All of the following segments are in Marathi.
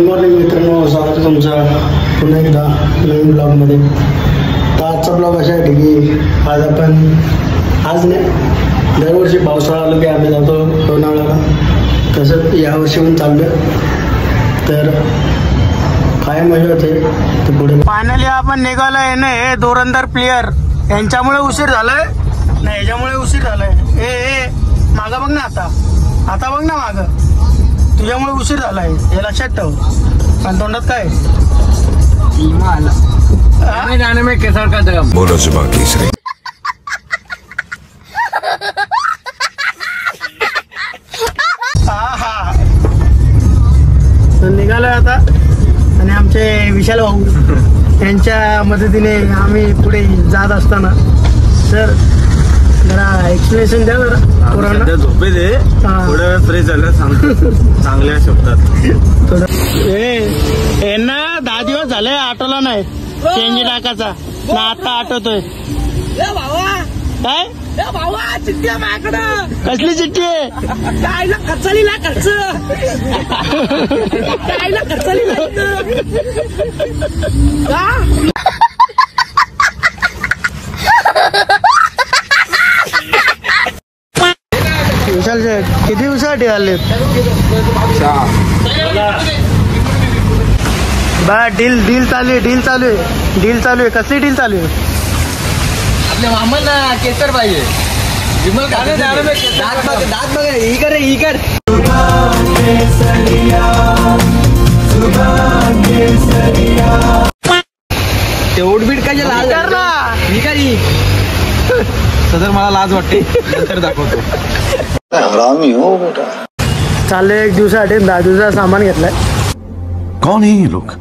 गुड मॉर्निंग मित्रांनो, स्वागत आहे तुमचं पुन्हा एकदा नवीन ब्लॉगमध्ये. तर आजचा ब्लॉग असा आहे की आज नाही, दरवर्षी पावसाळा आलो की आम्ही जातो लोणावळ्याला. तसंच यावर्षी पण चाललं, तर काय मजा होते ते पुढे. फायनली आपण निघालो आहे ना, हे धुरंधर प्लेयर यांच्यामुळे उशीर झालाय ना, ह्याच्यामुळे उशीर झालाय. ए मागं बघ ना, आता बघ ना मागं, तुझ्यामुळे उशीर झालाय हे लक्षात ठेव. पण तोंडात काय जाने में केसर का दम बोलो सुबह केसरी. निघालोय आता, आणि आमचे विशाल भाऊ यांच्या मदतीने आम्ही पुढे जात असताना तर जरा एक्सप्लेनेशन द्या जरा. झोपे दे, थोड्या वेळ फ्रेश झालं सांगतो चांगल्या शब्दात. थोडं यांना 10 दिवस झाले आठवला नाही चेंज टाकायचा ना, आता आठवतोय. काय चिठ्ठी आहे माझ्याकडं. कसली चिठ्ठी आहे? कायला खर्चालीला खर्च, कायला खर्चालीला विशाल किती दिवसासाठी आले? बा डील चालू आहे. कसली डील चालू आहे? आपल्या मामाला केसर पाहिजे. दात बघा, ही कर. ते ओटबीट काय लाल ही करी तर मला लाज वाटते, नंतर दाखवतो. हरामी हो बेटा. चालले 1 दिवसासाठी 10 दिवसाचं सामान घेतलंय. कौन है ये लोग,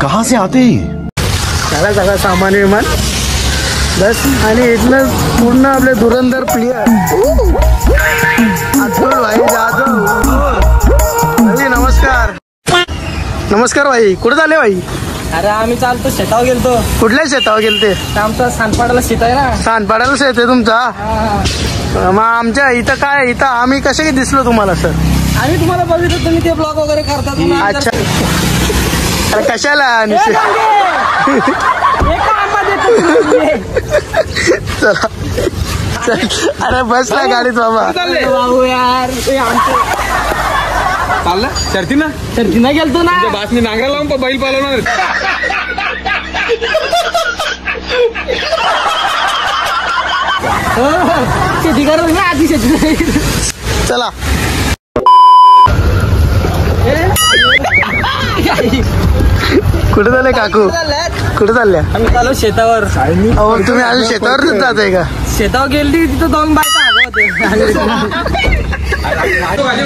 कहाँ से आते हैं? सगळं सामान विमान बस. आणि इथलं पूर्ण आपले धुरंधर प्लेयर अतुल भाई जाधव. नमस्कार भाई. कुठे झाले भाई? अरे आम्ही चालतो, शेतावर गेलतो. कुठल्या शेतावर गेलते? आमचा सानपाड्याला शेत आहे ना. सानपाड्याला शेत आहे तुमचा? मग आमच्या इथं काय, इथं आम्ही कसे दिसलो तुम्हाला सर? आम्ही तुम्हाला बघितलं, तुम्ही ते ब्लॉग वगैरे करता. अच्छा, अरे कशाला चला चल. अरे बस ना गाडीत बाबा. भाऊ यार चाललं शर्तीना गेलतो ना. बासनी नांगरा लावून बैल पालवणार. शेती करत ना आधी शेती. चला कुठे झाले काकू? कुठे चालल्या? आम्ही चालू शेतावर. अहो तुम्ही अजून शेतावर जाताय का? शेतावर गेली तिथं 2 बायका होते.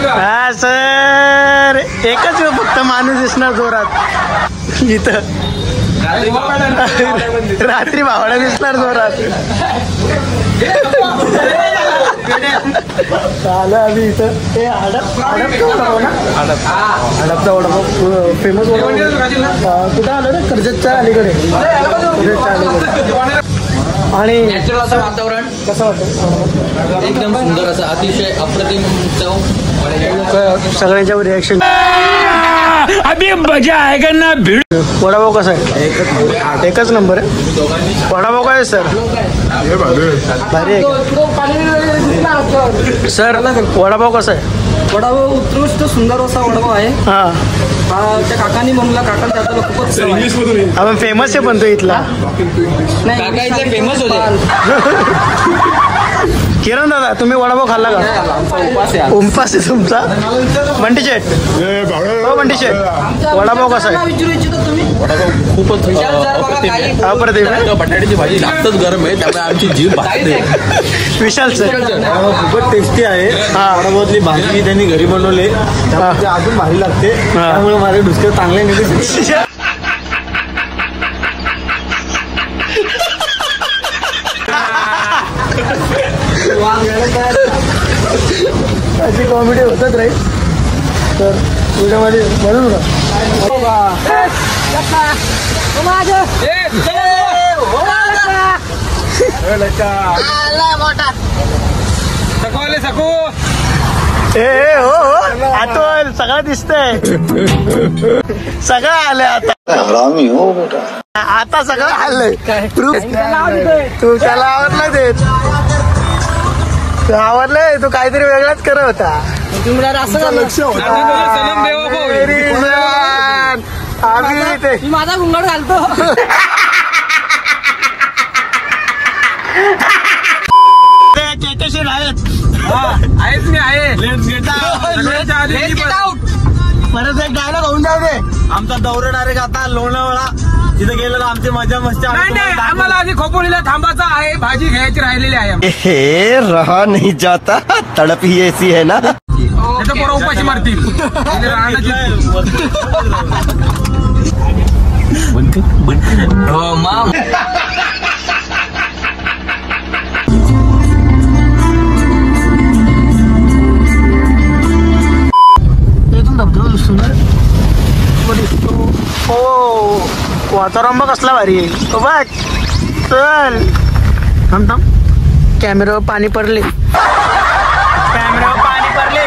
हा सर, एकच फक्त माणूस दिसणार जोरात इथं. रात्री भावड्या दिसणार जोरात. आलं आम्ही इथं. ते हडपचा वडापाव फेमस वडापाव. कुठं आलं रे? कर्जतच्या अलीकडे. आणि नॅचरल वातावरण कसं वाटतं? एकदम सुंदर असं, अतिशय अप्रतिम चव. सगळ्यांच्यावर रिॲक्शन. अभी मजा आएगा ना भिड़. वडापाव कसा आहे? एकच नंबर आहे. वडापाव काय सर? भारी आहे सर. वडापाव कसा आहे? वडापाव उत्कृष्ट सुंदर असा वडापाव आहे. त्या काकांनी म्हणला, काका त्याला खूपच आपण फेमस आहे पण तो इथला. नाही फेमस होते. किरण दादा, तुम्ही वडापाव खाल्ला का? उपास आहे तुमचा. बंटी शेट, हो बंटी शेट, वडापाव कसा आहे? विचारू इच्छिता तुम्ही? खूपच अप्रतिम आहे. बटाट्याची भाजी जास्तच गरम आहे, त्यामुळे आमची जीभ भाजते. विशाल सर, खूपच टेस्टी आहे. वडापावची भाजी त्यांनी घरी बनवले, त्यामुळे अजून भारी लागते. त्यामुळे माझे डुसके चांगले निघते. अशी कॉमेडी होतच राहील. तर व्हिडिओमध्ये बनवू सकू ए हो अतुल चल सगळं दिसतंय. सगळं आलंय आता. आता सगळं आलंय. तू त्याला आवडलं देत. तू आवडलंय. तू काहीतरी वेगळाच करत होता. लक्ष होता. आम्ही ते माझा घुंगड घालतो. आहेच मी आहे. परत एक डायलॉग होऊन जाऊ दे. आमचा दौरा डायरेक्ट आता लोणावळा. तिथे गेलेला आमची मजा मस्ती. नाही आम्हाला आधी खोपोलीला थांबायचं आहे. भाजी घ्यायची राहिलेली आहे. हे रहा नहीं जाता, तड़प ही ऐसी है ना. त्याचं पोरं उपाशी मारतील. हो माम. हो वातावरण बघ कसला भारी आहे. बघ चल थांब थांब. कॅमेऱ्यावर पाणी पडले. कॅमेऱ्यावर पाणी पडले.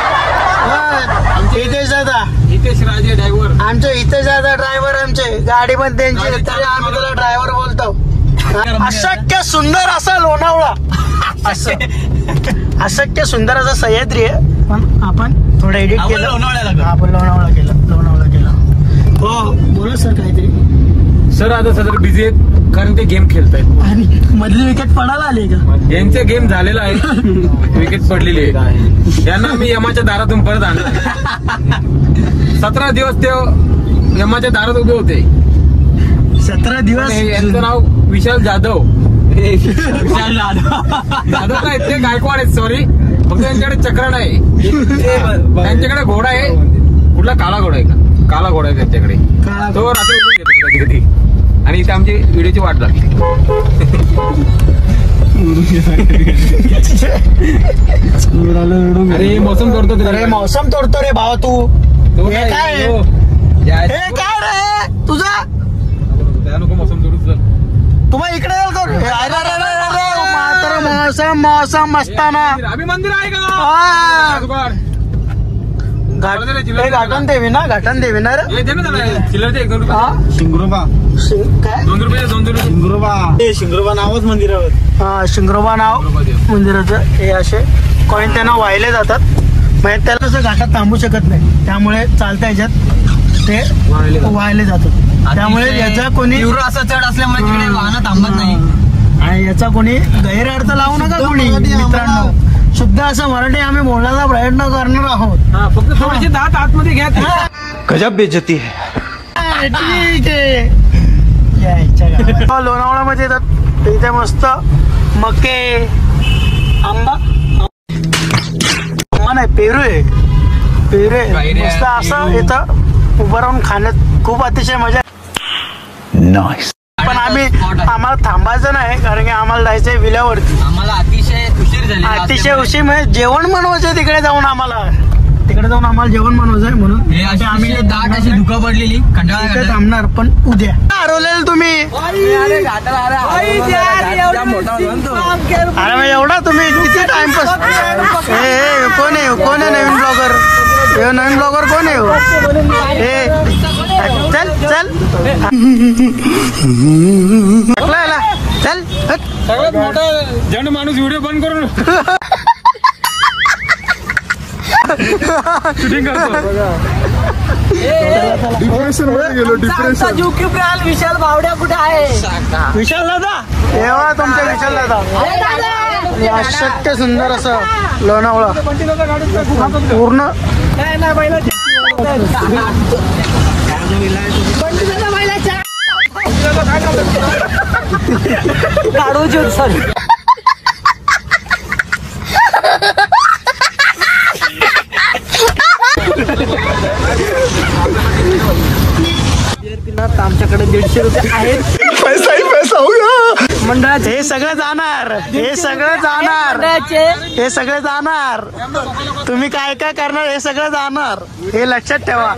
हितेश दादा. हितेश राजे ड्रायव्हर. आमचे हितेश दादा ड्रायव्हर. आमचे गाडी पण त्यांची तरी आम्ही त्याला ड्रायव्हर बोलतो. अशक्य सुंदर असा लोणावळा. अशक्य सुंदर असा सह्याद्री आहे. पण आपण थोडं एडिट केलं. आपण लोणावळा केलं. हो बोला सर काहीतरी. सर आता सदर बिझी आहेत कारण ते गेम खेळतायत. आणि मधली विकेट पडायला आली का. यांचे गेम झालेला आहे. विकेट पडलेली आहे. यांना मी यमाच्या दारातून परत आणलं. 17 दिवस ते यमाच्या दारात उभे होते. 17 दिवस. यांचं नाव विशाल जाधव. जाधव काय ते गायकवाड आहेत. सॉरी फक्त त्यांच्याकडे चक्र नाही. त्यांच्याकडे घोडा आहे. कुठला काळा घोडा आहे का. काला घोडा आहे त्यांच्याकडे. तो रात्री उभे घेतो कधी कधी. आणि इथे आमची व्हिडिओची वाट लागली. अरे मौसम तोडतो. अरे मौसम तोडतो रे भावा तू. हे काय हे काय रे तुझा. नको मौसम तोडू. तुम्हाला इकडे मात्र मौसम असताना अभि मंदिर आहे का. घाटन देवी ना. घाटन देवी ना रे. चिल्लरचे 1-2 रुपये. शिंगरोबा. काय 2 रुपये 2 रुपये. शिंगरोबा. शिंगरोबा नावच मंदिरावर. हा शिंगरोबा नाव मंदिराचं. हे असे कॉईन त्यांना वाहिले जातात. म्हणजे त्याला कसं घाटात थांबू शकत नाही. त्यामुळे चालत्या ह्याच्यात ते वाहिले जातात. त्यामुळे याचा कोणी तीव्र असा चढ असल्यामुळे तिकडे वाहनं थांबत नाही. आणि याचा कोणी गैरअर्थ लावू नका कोणी. मित्रांनो शुद्ध असं मराठी आम्ही बोलण्याचा प्रयत्न करणार आहोत. फक्त थोडेसे दात आतमध्ये घ्या. गजब बेइज्जती है. ठीक आहे. लोणावळ्यामध्ये येतात. इथे मस्त मके आंबा नाही पेरू आहे. पेरू आहे मस्त. असं इथं उभं राहून खाण्यात खूप अतिशय मजा. नाइस. पण आम्हाला थांबायचं नाही कारण की आम्हाला जायचंय विल्यावरती. आम्हाला अतिशय उशीर झाली. अतिशय उशीर म्हणजे जेवण बनवायचंय तिकडे जाऊन आम्हाला. तिकडे जाऊन आम्हाला जेवण बनवायचंय म्हणून आम्ही दाट अशी धुकं पडलेली. इथे थांबणार. पण उद्या हरवलेलं तुम्ही. अरे मग एवढा तुम्ही किती टाइमपास. कोण आहे नवीन ब्लॉगर. नवीन ब्लॉगर कोण आहे. चल चल चल. सगळ्यात मोठा जण माणूस व्हिडिओ बंद करून शूटिंग करतो. विशाल बावड्या कुठे आहे. विशाल दादा. एवढा तुमच्या विशाल दादा. अशक्य सुंदर असं लोणावळा पूर्ण. काढू सर. आमच्याकडे 150 रुपये आहेत. पैसा ही पैसा होगा. मंडळात हे सगळं जाणार. हे सगळं जाणार. तुम्ही काय काय करणार हे सगळं जाणार. हे लक्षात ठेवा.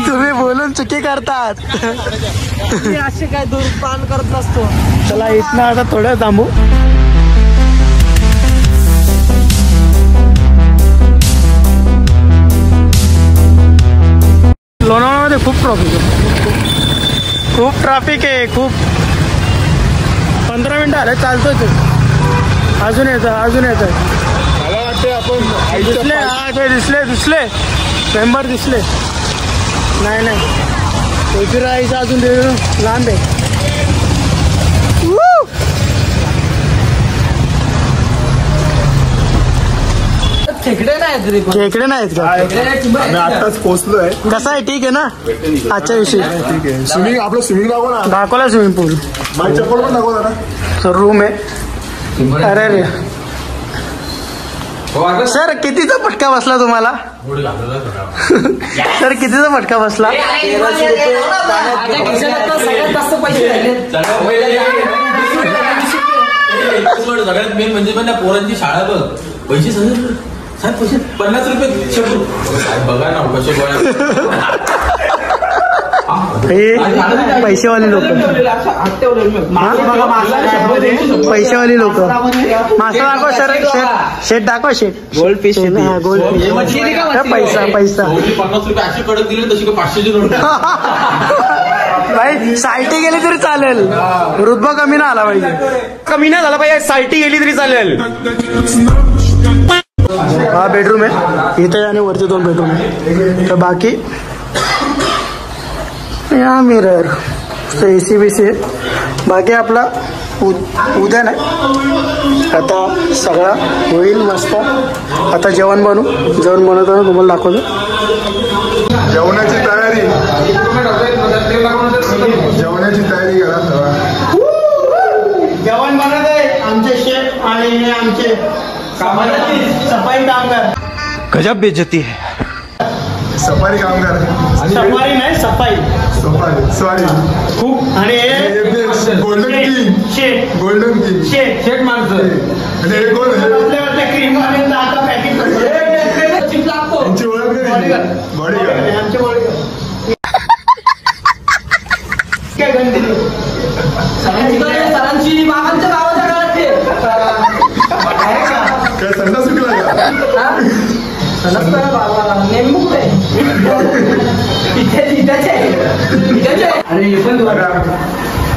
तुम्ही बोलून चुकी करतात. असे काय दुर्पान करत नसतो. चला इथनं आता थोडं थांबू. खूप ट्रॅफिक आहे खूप. 15 मिनिटं आले चालतोय ते. अजून येतं मला वाटते आपण दिसले. हा ते दिसले मेंबर दिसले. नाही इथे राहायचं अजून लांब आहे. खेकडे नाहीत का? आम्ही आताच पोहोचलोय. कसं आहे ठीक आहे ना आजच्या विषयी? ठीक आहे. स्विमिंग दाखव ना. दाखवला स्विमिंग पूल. माझी चप्पल पण दाखव ना. सर रूम आहे. अरे सर कितीचा फटका बसला तुम्हाला? सर कितीचा फटका बसला? 1300 रुपये. सगळ्यात जास्त पैसे सगळ्यात मेन म्हणजे पण पोरांची शाळा बघ. पैसे साहेब पैसे 50 रुपये बघा ना कसे पैसेवाली लोक. पैसेवाली लोक. मासा दाखव सर. शेट दाखव. शेट गोल्ड फिश. पैसा 50 रुपये अशी कडक दिले तशी 500ची नोट. भाई साल्टी गेली तरी चालेल. रुतबा कमी ना आला पाहिजे. कमी नाही झाला पाहिजे. साल्टी गेली तरी चालेल. हा बेडरूम आहे इथे आणि वरती 2 बेडरूम आहे. तर बाकी या मिरर AC BC आहे. बाकी आपला उद्या नाही आता सगळा होईल मस्त. आता जेवण बनवताना तुम्हाला दाखवतो. जेवणाची तयारी करा. जेवण बनवत आहे आमचे शेफ आणि आमचे सफाई कामगार. गजब बेइज्जती है. सफारी कामगार. सफारी नाही सफाई सॉरी खूप. आणि गोल्डन किंग शेट माणसं. आणि हे कोण आहे? आपल्या क्रीम आणि आता पॅकेट लागतो. यांची ओळख नाही. बॉडीगार्ड. आमचे बॉडीगार्ड काय गणती सरांची बाबांच्या गावाच्या काळात काय संडा सुटला का? नेमकं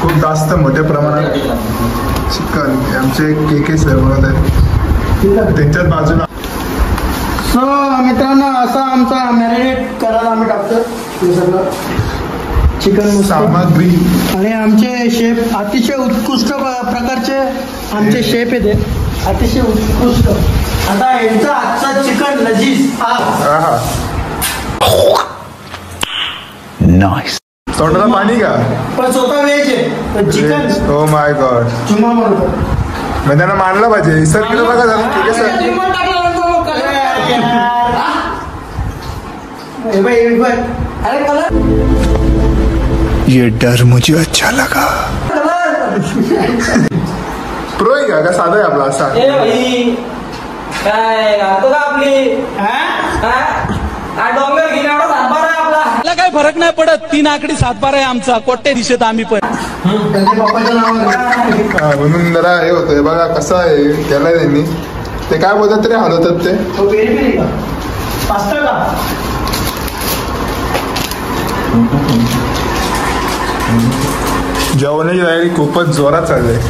खूप जास्त मोठ्या प्रमाणात चिकन आमचे के सर बनवत आहेत त्यांच्याच बाजूला. सो मित्रांनो असा आमचा मॅरिनेट करायला आम्ही टाकतो हे सगळं चिकन सामग्री. आणि आमचे शेफ अतिशय उत्कृष्ट प्रकारचे आमचे शेफ आहेत. अतिशय उत्कृष्ट. आता यांचा आजचा चिकन लजीज. नाइस. तोंडाला पाणी का? पण स्वतः व्हेज आहे चिकन. Oh my God. चुमा बरोबर मग त्यांना मानलं पाहिजे. सर किती बघा झालं ठीक आहे सर. अरे कलर ये डर मुझे अच्छा लगा. प्रो आहे का साधा आहे आपला असा? काय राहतो का आपली डोंगर घेण्यावर सातबारा आहे आपला. मला काही फरक नाही पडत. 3 आकडी 7-12 आहे आमचा. कोट्टे दिसत आम्ही पण. म्हणून जरा हे होतं. हे बघा कसं आहे केलंय त्यांनी. ते काय बोलतात तरी हलवतात ते. पास्ता का? जेवणाची तयारी खूपच जोरात चालली आहे.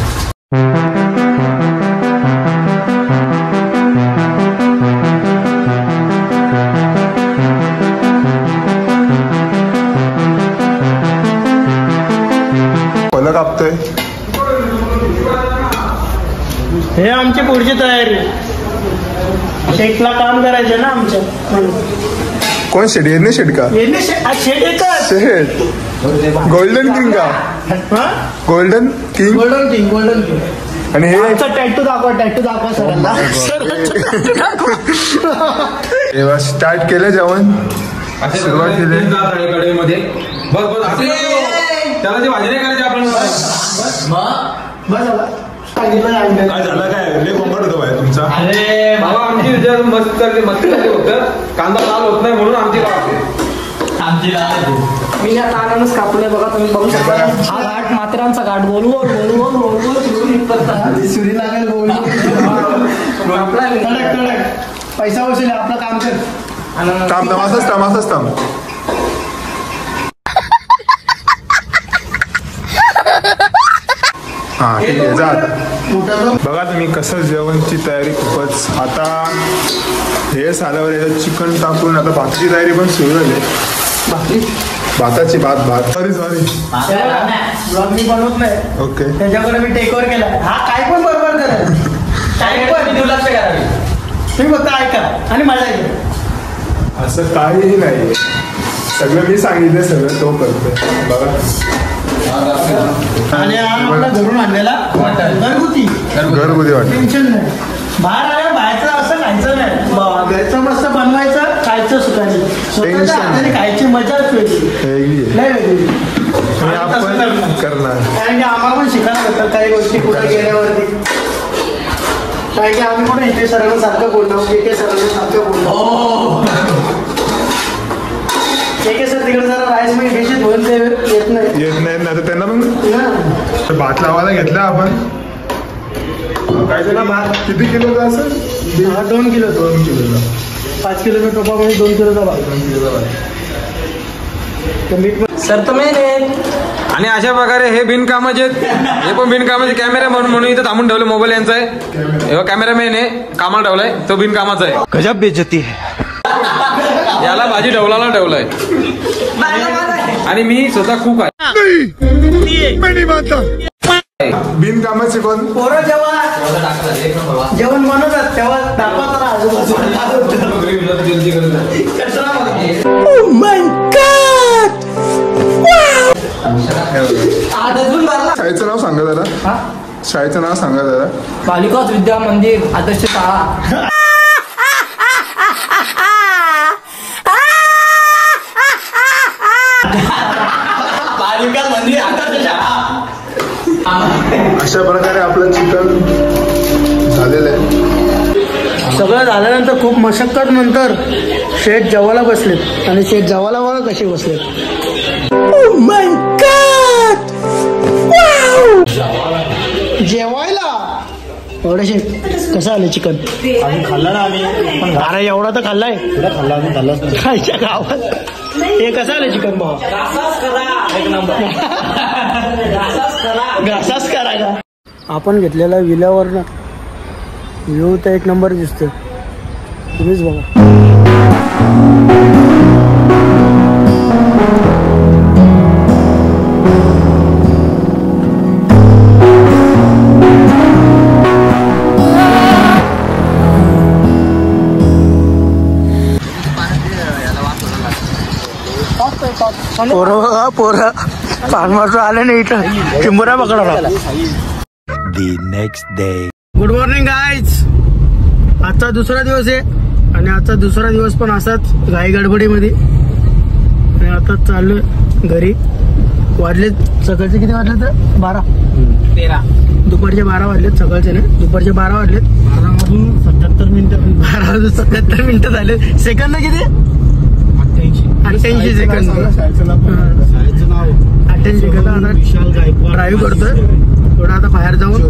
फलं कापतोय. हे आमची पुढची तयारी. शेटला काम करायचं ना आमच्या. कोण शेड? येणे शेड का? शेट येतात. शेड गोल्डन किंग का? Golden king. Golden king. आणि हे टॅटू दाखवा सरांना. तेव्हा स्टार्ट केलं जेवण. सुरुवात केली कडेमध्ये. बस त्याला ते भाजी नाही करायची आपण. काय झालं? काय लय कोंबड होतं बाहेर तुमचा? अरे बाबा आमची विचार मस्त होतं. कांदा लाल होत नाही म्हणून आमची मी या तारानच कापलंय बघा तुम्ही बघू शकता. हा घाट माथेरानचा घाट. गोल सुरी लागेल बोल. पैसा वसूल आपलं काम कर. थांब असंच थांब. हा ठीक आहे, जा आता. मोठा बघा तुम्ही कसं जेवणची तयारी खूपच. आता हे झाल्यावर याच्यात चिकन टाकून आता भाताची तयारी पण सुरू झाली. भाताची भात सॉरी ब्लॉग मी बनवत नाही. ओके. त्याच्याकडे मी टेक ओव्हर केला. हा काय पण बरोबर करेल. काय पण दुर्लक्ष करावे. तुम्ही फक्त ऐका आणि मजा घ्या. असं काहीही नाही, सगळं मी सांगितलं, सगळं तो करतोय. बघा आणि हा आपला घरून आणलेला घरगुती वाटत. टेन्शन नाही. बाहेर आल्या बाहेरचं असं खायचं नाही. घरचं मस्त बनवायचं, खायचं सुखाने. स्वतःच्या हाताने खायची मजाच वेगळी, नाही वेगळी. आपण करणार, कारण की आम्हाला पण शिकायला होतं काही गोष्टी कुठे गेल्यावरती. कारण की आम्ही कुठे इथे सरांना सारखं बोललो, के सरांना सारखं बोललो. के सर तिकडे जरा राईस मध्ये डिशेस होईल ते येत नाही ना तर त्यांना पण भात लावायला घेतला आपण. काय झालं भात किती किलोचा असेल? 2 किलोचा. 2 किलोचा. 5 किलोचा टोपामध्ये 2 किलोचा भात. सर तर मेन आहे. आणि अशा प्रकारे हे बिनकामाचे, हे पण बिनकामाचे कॅमेरा म्हणून इथं थांबून ठेवलं. मोबाईल यांचा आहे, हे कॅमेरामॅन आहे, कामाला ठेवलाय, तो बिनकामाचा आहे. गजब बेइज्जती है. याला भाजी ढवलाला ठेवलाय. आणि मी स्वतः कुक आहे. बिनकामाचे कोण? पोरं जेव्हा जेवण बनवतात तेव्हा दाखवतात आजूबाजूला. शाळेचं नाव सांगा जरा. शाळेचं नाव सांगा जरा. बालिकास विद्या मंदिर आदर्श शाळा. बालिकास मंदिर आदर्श शाळा. अशा प्रकारे आपलं चिकन झालेलं आहे. सगळं झाल्यानंतर खूप मशक्कत नंतर शेठ जेवायला बसलेत. आणि शेठ जेवायला बघा कसे बसलेत. जेवायला एवढं शेठ कसं आलं चिकन? आम्ही खाल्ला ना आम्ही पण. अरे एवढा तर खाल्लाय. खाल्ला आम्ही खाल्लाच नाही. खायच्या गावात हे कसं आलं चिकन भावा? एक नंबर. घासाच करा का? आपण घेतलेला विल्यावरनं व्ह्यू तर एक नंबर दिसतोय. तुम्हीच बघा. पोरं पान मारून आले नाही इथं. चिंबुरा पकडला. The next day. Good morning guys. आजचा दुसरा दिवस आहे आणि आजचा दुसरा दिवस पण असाच घाई गडबडीमध्ये. आणि आता चाललोय घरी. वाजलेत सकाळचे किती वाजले तर 12. दुपारचे 12 वाजलेत. सकाळचे नाही, दुपारचे 12 वाजलेत. 12 वाजून 77 मिनिटं. 12 वाजून 77 मिनिटं झाले. सेकंद किती? 88 सेकंद. 88 सेकंद. आता विशाल गायकवाड ड्राईव्ह करतोय. थोडं आता बाहेर जाऊन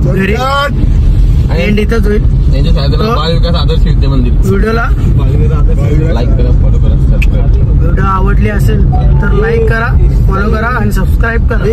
घरी एंड इथंच होईल. बालविकास आदर्श विद्या मंदिर. व्हिडिओला लाईक करा, फॉलो करा, सबस्क्राईब करा. व्हिडिओ आवडली असेल तर लाईक करा, फॉलो करा आणि सबस्क्राईब करा.